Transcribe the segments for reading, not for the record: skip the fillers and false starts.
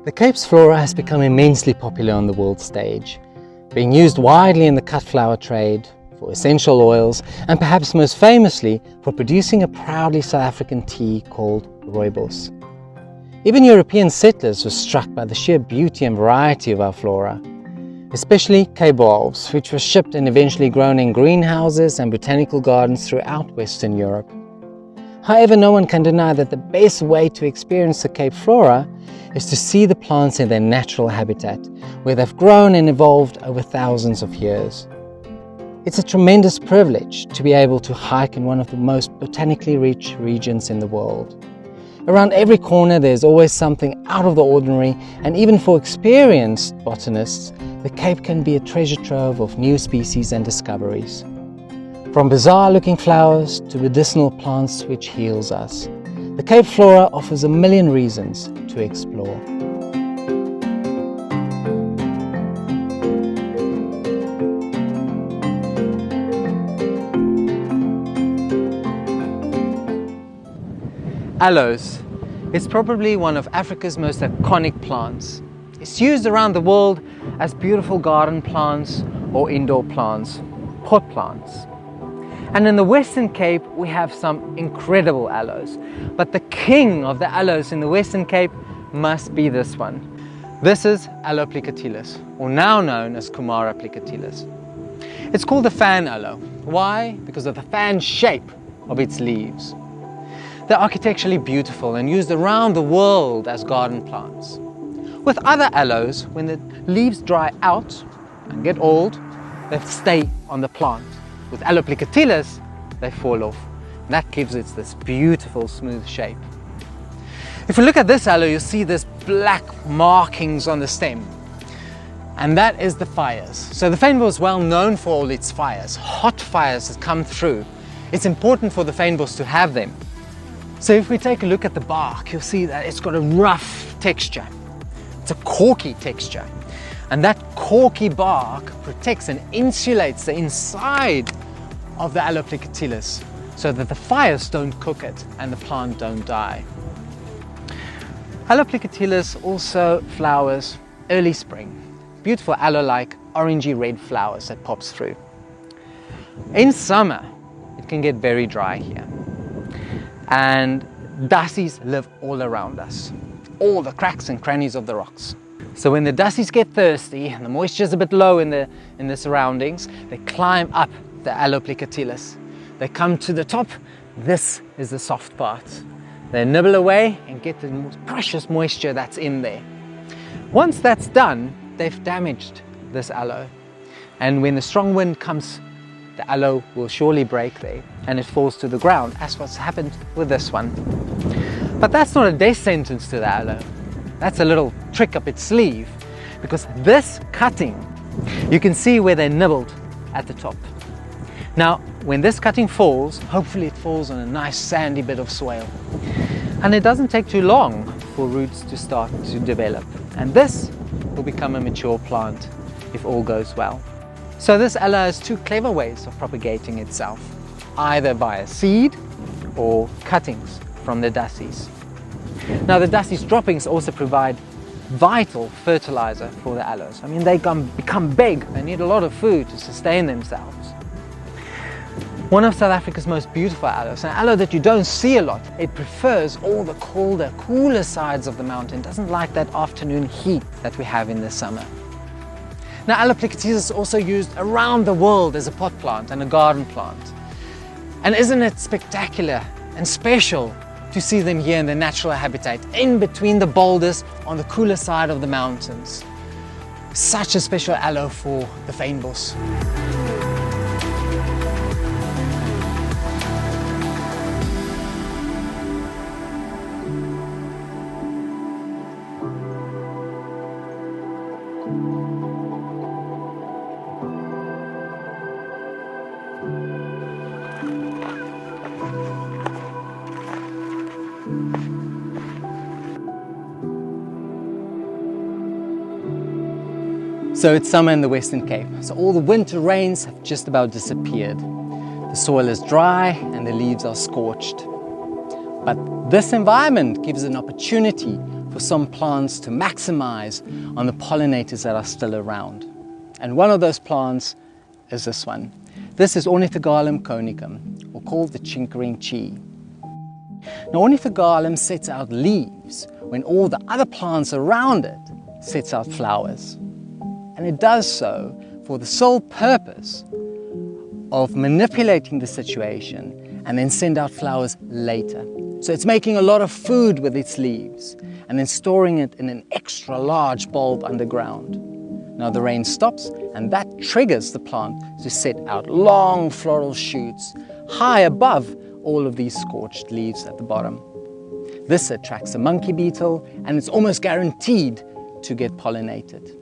The Cape's flora has become immensely popular on the world stage, being used widely in the cut flower trade, for essential oils, and perhaps most famously for producing a proudly South African tea called rooibos. Even European settlers were struck by the sheer beauty and variety of our flora, especially Cape bulbs, which were shipped and eventually grown in greenhouses and botanical gardens throughout Western Europe. However, no one can deny that the best way to experience the Cape flora is to see the plants in their natural habitat, where they've grown and evolved over thousands of years. It's a tremendous privilege to be able to hike in one of the most botanically rich regions in the world. Around every corner there's always something out of the ordinary, and even for experienced botanists, the Cape can be a treasure trove of new species and discoveries. From bizarre-looking flowers to medicinal plants which heals us, the Cape flora offers a million reasons to explore. Aloes is probably one of Africa's most iconic plants. It's used around the world as beautiful garden plants or indoor plants, pot plants. And in the Western Cape we have some incredible aloes, but the king of the aloes in the Western Cape must be this one. This is Aloe plicotilis, or now known as Kumara plicotilis. It's called the fan aloe. Why? Because of the fan shape of its leaves. They're architecturally beautiful and used around the world as garden plants. With other aloes, when the leaves dry out and get old, they stay on the plant. With Aloe plicotilis, they fall off. And that gives it this beautiful smooth shape. If we look at this aloe, you'll see this black markings on the stem. And that is the fires. So the fynbos is well known for all its fires, hot fires that come through. It's important for the fynbos to have them. So if we take a look at the bark, you'll see that it's got a rough texture. It's a corky texture. And that corky bark protects and insulates the inside of the Aloe plicotilis so that the fires don't cook it and the plant don't die. Aloe plicotilis also flowers early spring. Beautiful aloe-like orangey red flowers that pops through. In summer, it can get very dry here. And daisies live all around us, all the cracks and crannies of the rocks. So when the daisies get thirsty and the moisture is a bit low in the surroundings, they climb up the Aloe plicotilis. They come to the top. This is the soft part. They nibble away and get the precious moisture that's in there. Once that's done, they've damaged this aloe. And when the strong wind comes, the aloe will surely break there and it falls to the ground, as what's happened with this one. But that's not a death sentence to the aloe. That's a little trick up its sleeve, because this cutting, you can see where they nibbled at the top. Now, when this cutting falls, hopefully it falls on a nice sandy bit of soil. And it doesn't take too long for roots to start to develop. And this will become a mature plant if all goes well. So this aloe has two clever ways of propagating itself, either via seed or cuttings from the daisies. Now the daisies droppings also provide vital fertilizer for the aloes. I mean, they become big, they need a lot of food to sustain themselves. One of South Africa's most beautiful aloes, an aloe that you don't see a lot. It prefers all the colder, cooler sides of the mountain, doesn't like that afternoon heat that we have in the summer. Now Aloe plicotilis is also used around the world as a pot plant and a garden plant. And isn't it spectacular and special to see them here in their natural habitat, in between the boulders on the cooler side of the mountains. Such a special aloe for the fynbos. So it's summer in the Western Cape, so all the winter rains have just about disappeared. The soil is dry and the leaves are scorched. But this environment gives an opportunity for some plants to maximize on the pollinators that are still around. And one of those plants is this one. This is Ornithogalum conicum, or called the chinkering chi. Now, Ornithogalum sets out leaves when all the other plants around it sets out flowers. And it does so for the sole purpose of manipulating the situation and then send out flowers later. So it's making a lot of food with its leaves and then storing it in an extra large bulb underground. Now the rain stops and that triggers the plant to set out long floral shoots high above all of these scorched leaves at the bottom. This attracts a monkey beetle and it's almost guaranteed to get pollinated.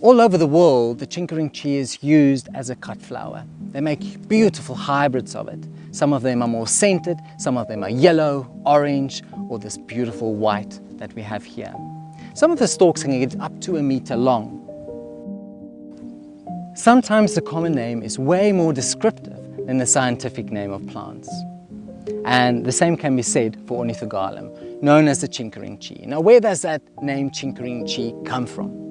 All over the world, the chinkering chi is used as a cut flower. They make beautiful hybrids of it. Some of them are more scented, some of them are yellow, orange, or this beautiful white that we have here. Some of the stalks can get up to 1 meter long. Sometimes the common name is way more descriptive than the scientific name of plants. And the same can be said for Ornithogalum, known as the chinkering chi. Now, where does that name chinkering chi come from?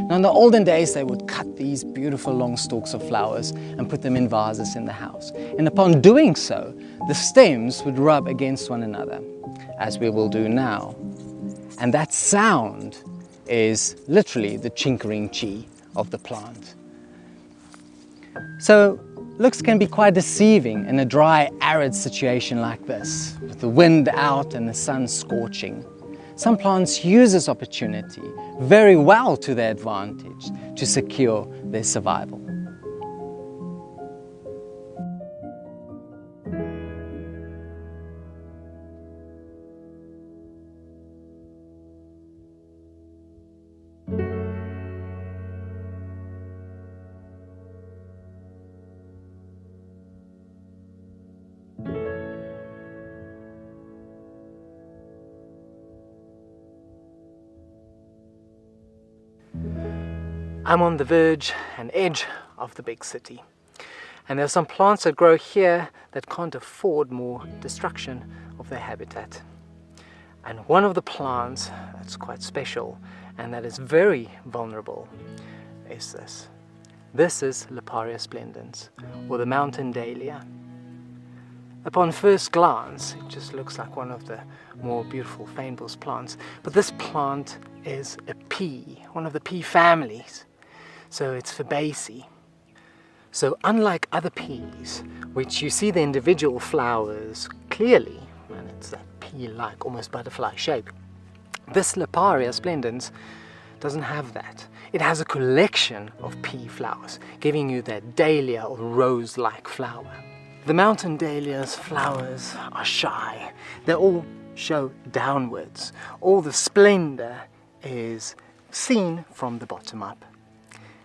Now, in the olden days, they would cut these beautiful long stalks of flowers and put them in vases in the house. And upon doing so, the stems would rub against one another, as we will do now. And that sound is literally the chinkering chi of the plant. So, looks can be quite deceiving in a dry, arid situation like this, with the wind out and the sun scorching. Some plants use this opportunity very well to their advantage to secure their survival. I'm on the verge and edge of the big city, and there are some plants that grow here that can't afford more destruction of their habitat. And one of the plants that's quite special and that is very vulnerable is this. This is Liparia splendens, or the mountain dahlia. Upon first glance, it just looks like one of the more beautiful fynbos plants, but this plant is a pea, one of the pea families. So it's Fabaceae. So unlike other peas, which you see the individual flowers clearly, and it's that pea-like, almost butterfly shape, this Liparia splendens doesn't have that. It has a collection of pea flowers, giving you that dahlia or rose-like flower. The mountain dahlia's flowers are shy. They all show downwards. All the splendor is seen from the bottom up.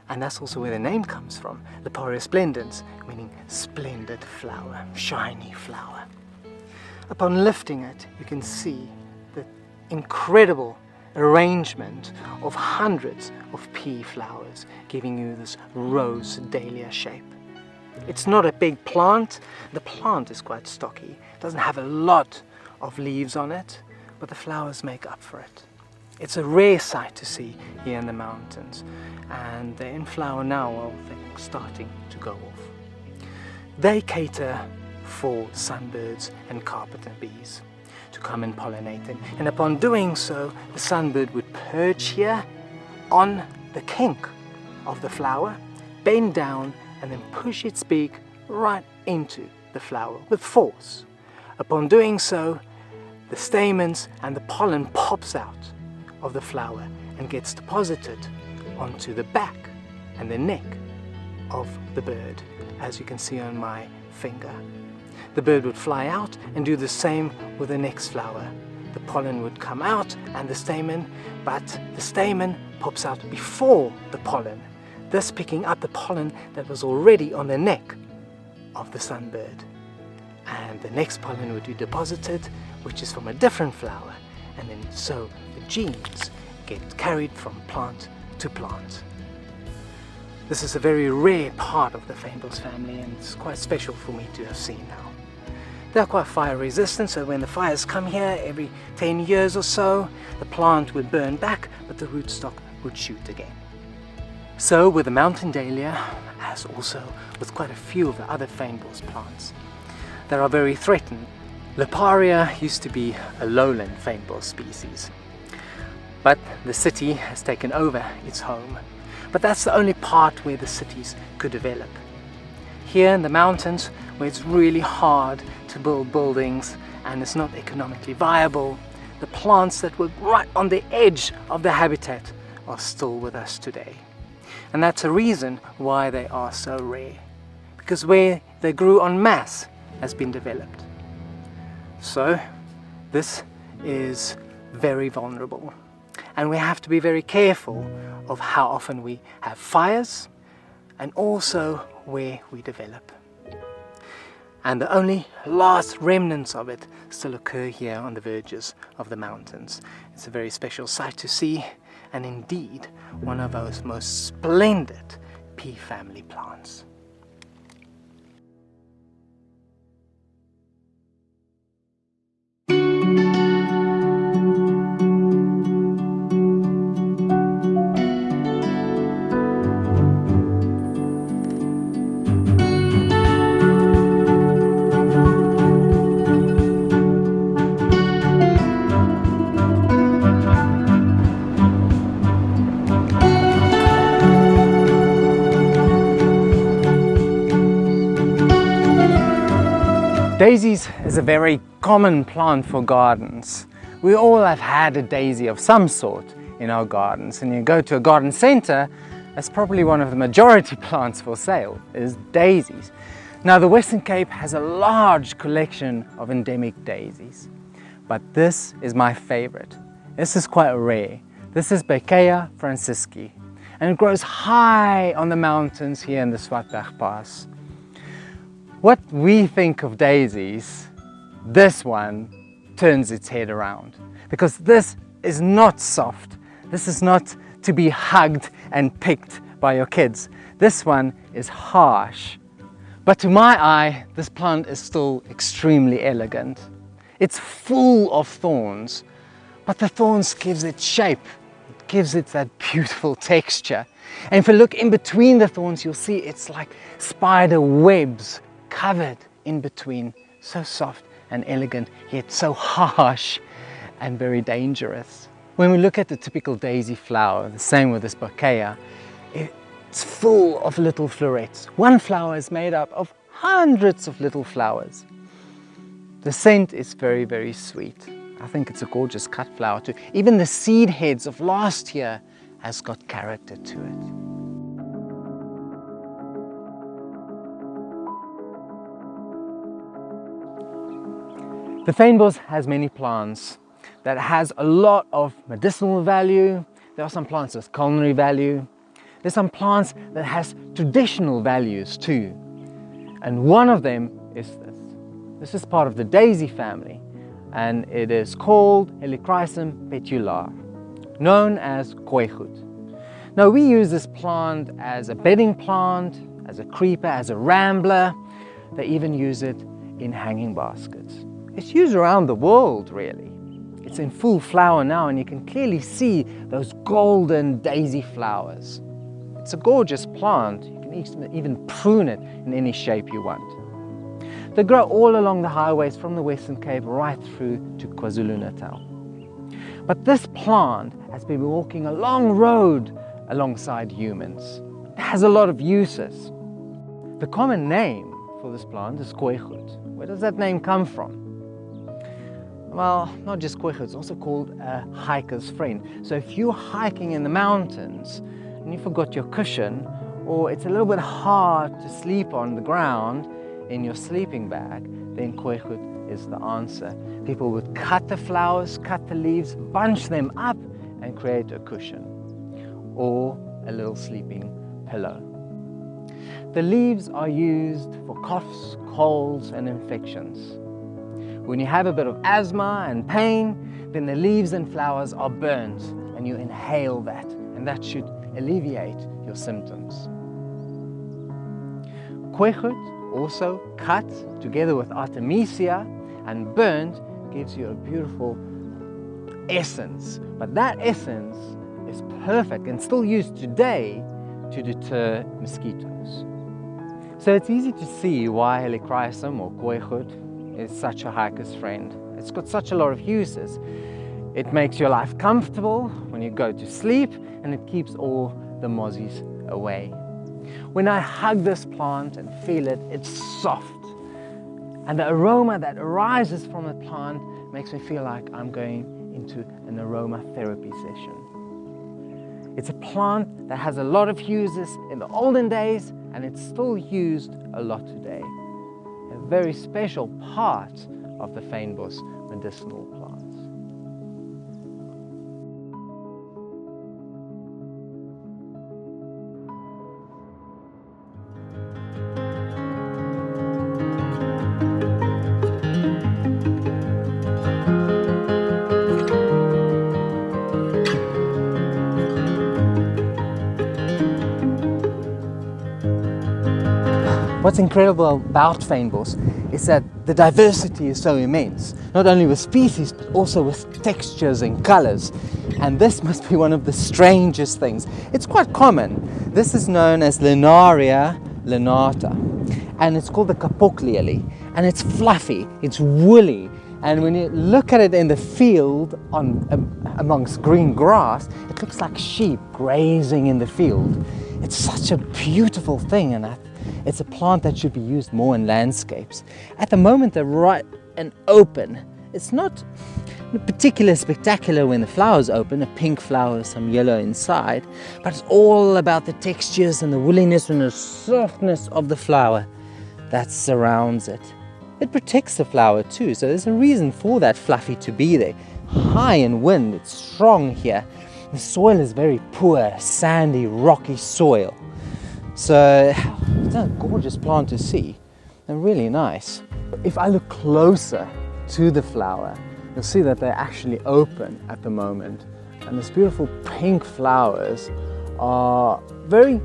And that's also where the name comes from, Liparia splendens, meaning splendid flower, shiny flower. Upon lifting it, you can see the incredible arrangement of hundreds of pea flowers, giving you this rose dahlia shape. It's not a big plant. The plant is quite stocky. It doesn't have a lot of leaves on it, but the flowers make up for it. It's a rare sight to see here in the mountains, and they're in flower now, well, they're starting to go off. They cater for sunbirds and carpenter bees to come and pollinate them, and upon doing so, the sunbird would perch here on the kink of the flower, bend down, and then push its beak right into the flower with force. Upon doing so, the stamens and the pollen pops out of the flower and gets deposited onto the back and the neck of the bird, as you can see on my finger. The bird would fly out and do the same with the next flower. The pollen would come out and the stamen, but the stamen pops out before the pollen, thus picking up the pollen that was already on the neck of the sunbird. And the next pollen would be deposited, which is from a different flower, and then so the genes get carried from plant to plant. This is a very rare part of the fynbos family, and it's quite special for me to have seen now. They're quite fire resistant, so when the fires come here every 10 years or so, the plant would burn back, but the rootstock would shoot again. So with the mountain dahlia, as also with quite a few of the other feinbos plants, they are very threatened. Liparia used to be a lowland feinbos species, but the city has taken over its home. But that's the only part where the cities could develop. Here in the mountains, where it's really hard to build buildings and it's not economically viable, the plants that were right on the edge of the habitat are still with us today. And that's a reason why they are so rare, because where they grew en masse has been developed. So this is very vulnerable, and we have to be very careful of how often we have fires and also where we develop. And the only last remnants of it still occur here on the verges of the mountains. It's a very special sight to see, and indeed one of those most splendid pea family plants. Daisies is a very common plant for gardens. We all have had a daisy of some sort in our gardens, and you go to a garden centre, that's probably one of the majority plants for sale, is daisies. Now the Western Cape has a large collection of endemic daisies, but this is my favourite. This is quite rare. This is Deia francisci, and it grows high on the mountains here in the Swartberg Pass. What we think of daisies, this one turns its head around, because this is not soft. This is not to be hugged and picked by your kids. This one is harsh. But to my eye, this plant is still extremely elegant. It's full of thorns, but the thorns gives it shape. It gives it that beautiful texture. And if you look in between the thorns, you'll see it's like spider webs covered in between, so soft and elegant, yet so harsh and very dangerous. When we look at the typical daisy flower, the same with this bouquet, it's full of little florets. One flower is made up of hundreds of little flowers. The scent is very, very sweet. I think it's a gorgeous cut flower too. Even the seed heads of last year has got character to it. The fynbos has many plants that has a lot of medicinal value. There are some plants with culinary value. There's some plants that has traditional values too. And one of them is this. This is part of the daisy family, and it is called Helichrysum petulare, known as kooigoed. Now we use this plant as a bedding plant, as a creeper, as a rambler. They even use it in hanging baskets. It's used around the world, really. It's in full flower now, and you can clearly see those golden daisy flowers. It's a gorgeous plant. You can even prune it in any shape you want. They grow all along the highways from the Western Cape right through to KwaZulu-Natal. But this plant has been walking a long road alongside humans. It has a lot of uses. The common name for this plant is kooigoed. Where does that name come from? Well, not just kooigoed, it's also called a hiker's friend. So if you're hiking in the mountains and you forgot your cushion, or it's a little bit hard to sleep on the ground in your sleeping bag, then kooigoed is the answer. People would cut the flowers, cut the leaves, bunch them up and create a cushion or a little sleeping pillow. The leaves are used for coughs, colds and infections. When you have a bit of asthma and pain, then the leaves and flowers are burnt and you inhale that, and that should alleviate your symptoms. Kooigoed, also cut together with artemisia and burnt gives you a beautiful essence. But that essence is perfect and still used today to deter mosquitoes. So it's easy to see why Helichrysum or kooigoed is such a hiker's friend. It's got such a lot of uses. It makes your life comfortable when you go to sleep, and it keeps all the mozzies away. When I hug this plant and feel it, it's soft. And the aroma that arises from the plant makes me feel like I'm going into an aromatherapy session. It's a plant that has a lot of uses in the olden days, and it's still used a lot today. A very special part of the fynbos medicinal plants. What's incredible about fynbos is that the diversity is so immense, not only with species but also with textures and colors. And this must be one of the strangest things. It's quite common. This is known as Linaria lanata, and it's called the kapok lily, and it's fluffy, it's woolly, and when you look at it in the field amongst green grass, it looks like sheep grazing in the field. It's such a beautiful thing, and it's a plant that should be used more in landscapes. At the moment they're right and open. It's not particularly spectacular when the flowers open, a pink flower, some yellow inside, but it's all about the textures and the woolliness and the softness of the flower that surrounds it. It protects the flower too, so there's a reason for that fluffy to be there. High in wind, it's strong here. The soil is very poor, sandy, rocky soil. So it's a gorgeous plant to see and really nice. If I look closer to the flower, you'll see that they're actually open at the moment. And these beautiful pink flowers are very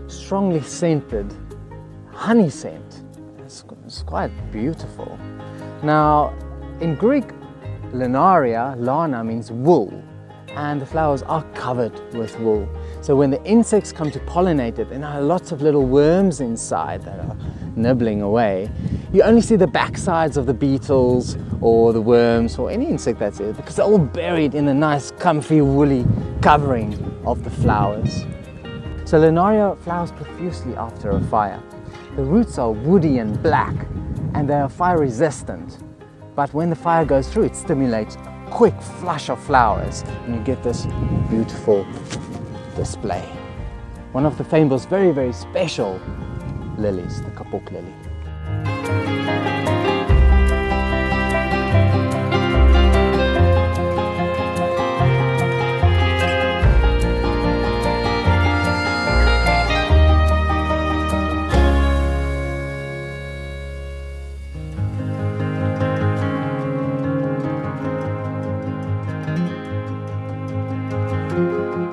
strongly scented, honey scent. It's quite beautiful. Now, in Greek, linaria, lana means wool, and the flowers are covered with wool. So when the insects come to pollinate it, there are lots of little worms inside that are nibbling away. You only see the backsides of the beetles or the worms or any insect that's there, because they're all buried in the nice, comfy, woolly covering of the flowers. So linaria flowers profusely after a fire. The roots are woody and black, and they are fire resistant. But when the fire goes through, it stimulates a quick flush of flowers, and you get this beautiful display. One of the fynbos' very, very special lilies, the kapok lily.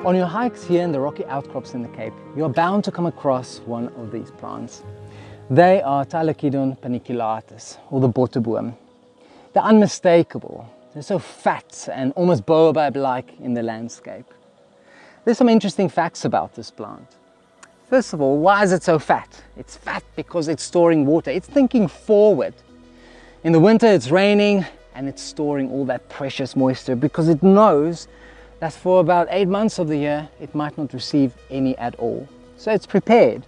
On your hikes here in the rocky outcrops in the Cape, you're bound to come across one of these plants. They are Tylechidon paniculatus, or the bottleboom. They're unmistakable. They're so fat and almost baobab-like in the landscape. There's some interesting facts about this plant. First of all, why is it so fat? It's fat because it's storing water. It's thinking forward. In the winter it's raining and it's storing all that precious moisture because it knows that for about 8 months of the year, it might not receive any at all. So it's prepared.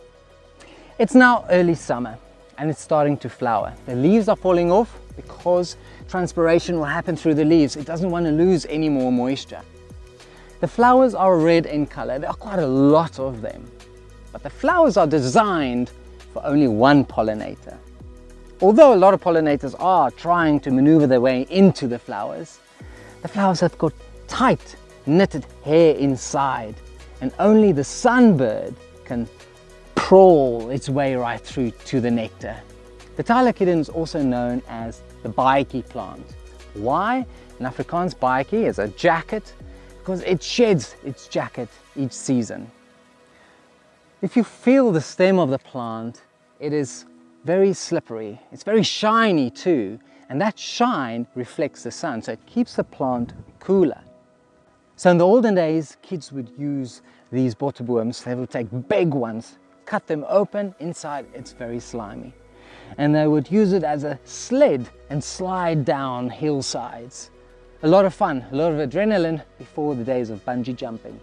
It's now early summer and it's starting to flower. The leaves are falling off because transpiration will happen through the leaves. It doesn't want to lose any more moisture. The flowers are red in color. There are quite a lot of them. But the flowers are designed for only one pollinator. Although a lot of pollinators are trying to maneuver their way into the flowers have got tight knitted hair inside, and only the sunbird can crawl its way right through to the nectar. The Tylechidon is also known as the baadjie plant. Why? In Afrikaans, baadjie is a jacket because it sheds its jacket each season. If you feel the stem of the plant, it is very slippery. It's very shiny too, and that shine reflects the sun, so it keeps the plant cooler. So in the olden days, kids would use these bottlebrush. They would take big ones, cut them open. Inside it's very slimy, and they would use it as a sled and slide down hillsides. A lot of fun, a lot of adrenaline before the days of bungee jumping.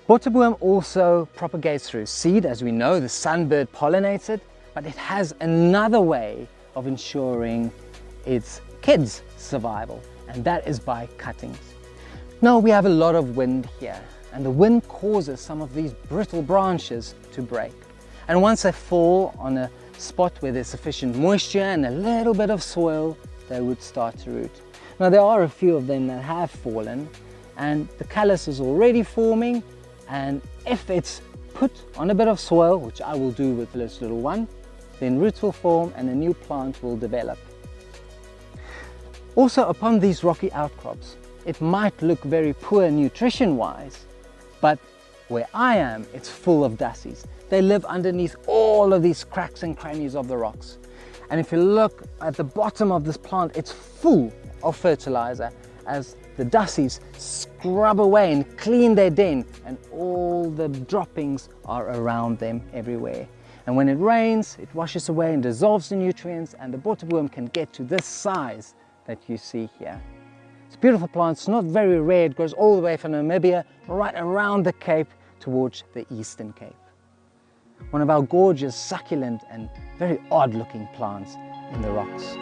Bottlebrush also propagates through seed. As we know, the sunbird pollinates it, but it has another way of ensuring its kids' survival, and that is by cuttings. Now we have a lot of wind here, and the wind causes some of these brittle branches to break. And once they fall on a spot where there's sufficient moisture and a little bit of soil, they would start to root. Now there are a few of them that have fallen, and the callus is already forming, and if it's put on a bit of soil, which I will do with this little one, then roots will form and a new plant will develop. Also, upon these rocky outcrops, it might look very poor nutrition-wise, but where I am, it's full of daisies. They live underneath all of these cracks and crannies of the rocks. And if you look at the bottom of this plant, it's full of fertilizer as the daisies scrub away and clean their den, and all the droppings are around them everywhere. And when it rains, it washes away and dissolves the nutrients, and the bottlebrush can get to this size that you see here. It's a beautiful plant. It's not very rare. It grows all the way from Namibia right around the Cape towards the Eastern Cape. One of our gorgeous, succulent and very odd looking plants in the rocks.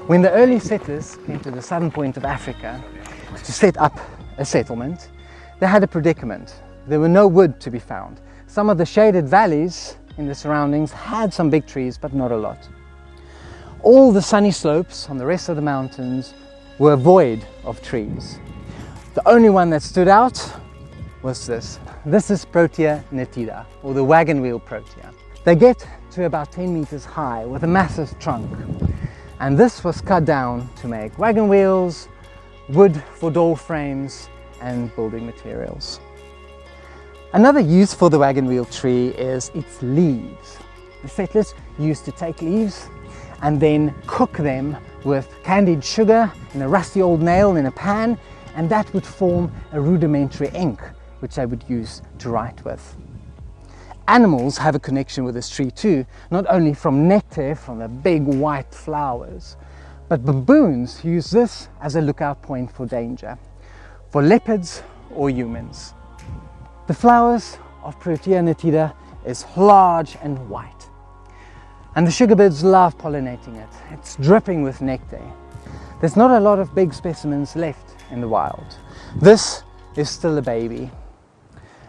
When the early settlers came to the southern point of Africa to set up a settlement, they had a predicament. There were no wood to be found. Some of the shaded valleys in the surroundings had some big trees, but not a lot. All the sunny slopes on the rest of the mountains were void of trees. The only one that stood out was this. This is Protea nitida, or the wagon wheel protea. They get to about 10 meters high with a massive trunk. And this was cut down to make wagon wheels, wood for door frames, and building materials. Another use for the wagon wheel tree is its leaves. The settlers used to take leaves and then cook them with candied sugar in a rusty old nail in a pan, and that would form a rudimentary ink which they would use to write with. Animals have a connection with this tree too, not only from nectar from the big white flowers, but baboons use this as a lookout point for danger, for leopards or humans. The flowers of Protea nitida is large and white, and the sugarbirds love pollinating it. It's dripping with nectar. There's not a lot of big specimens left in the wild. This is still a baby,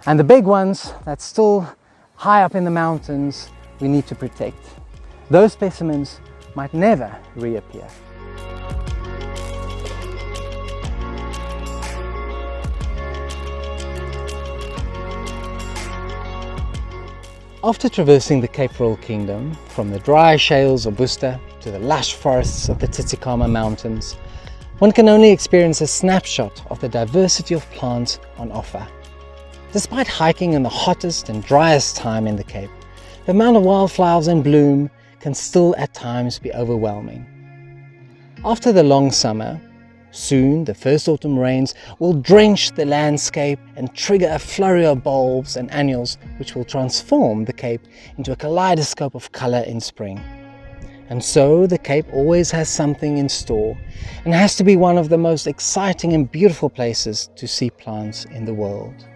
and the big ones that's still high up in the mountains we need to protect. Those specimens might never reappear. After traversing the Cape Royal Kingdom, from the dry shales of Worcester to the lush forests of the Tsitsikamma Mountains, one can only experience a snapshot of the diversity of plants on offer. Despite hiking in the hottest and driest time in the Cape, the amount of wildflowers in bloom can still at times be overwhelming. After the long summer, soon the first autumn rains will drench the landscape and trigger a flurry of bulbs and annuals which will transform the Cape into a kaleidoscope of colour in spring. And so the Cape always has something in store and has to be one of the most exciting and beautiful places to see plants in the world.